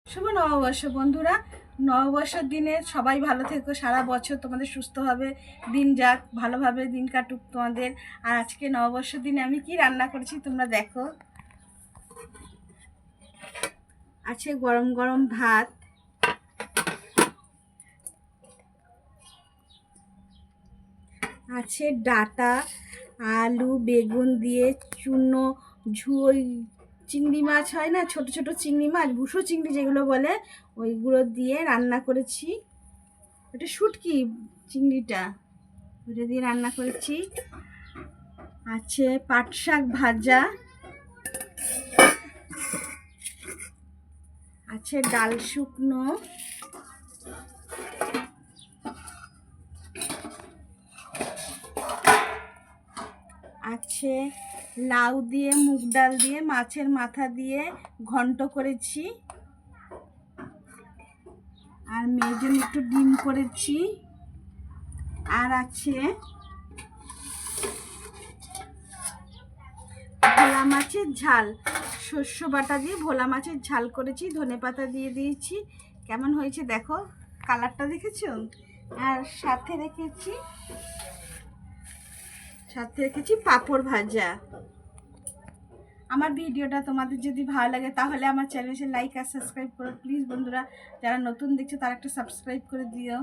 শুভ নববর্ষ বন্ধুরা। নববর্ষের দিনে সবাই ভালো থেকো, সারা বছর তোমাদের সুস্থভাবে দিন যাক, ভালোভাবে দিন কাটুক তোমাদের। আর আজকে নববর্ষের দিনে আমি কি রান্না করেছি তোমরা দেখো। আছে গরম গরম ভাত, আছে ডাঁটা, আলু বেগুন দিয়ে চূর্ণ, ওই চিংড়ি মাছ হয় না, ছোট ছোট চিংড়ি মাছ, ভুসো চিংড়ি যেগুলো বলে, ওইগুলো দিয়ে রান্না করেছি। ওটা শুটকি চিংড়িটা, ওটা দিয়ে রান্না করেছি। আছে পাট শাক ভাজা, আছে ডাল শুকনো, আছে লাউ দিয়ে মুগ ডাল দিয়ে মাছের মাথা দিয়ে ঘন্ট করেছি, আর মেয়ের জন্য একটু ডিম করেছি, আর আছে ভোলা মাছের ঝাল, শস্য বাটা দিয়ে ভোলা মাছের ঝাল করেছি, ধনেপাতা দিয়ে দিয়েছি। কেমন হয়েছে দেখো, কালারটা দেখেছো? আর সাথে রেখেছি পাঁপড় ভাজা। আমার ভিডিওটা তোমাদের যদি ভালো লাগে তাহলে আমার চ্যানেলে লাইক আর সাবস্ক্রাইব করো প্লিজ বন্ধুরা। যারা নতুন দেখছো তারা একটা সাবস্ক্রাইব করে দিও।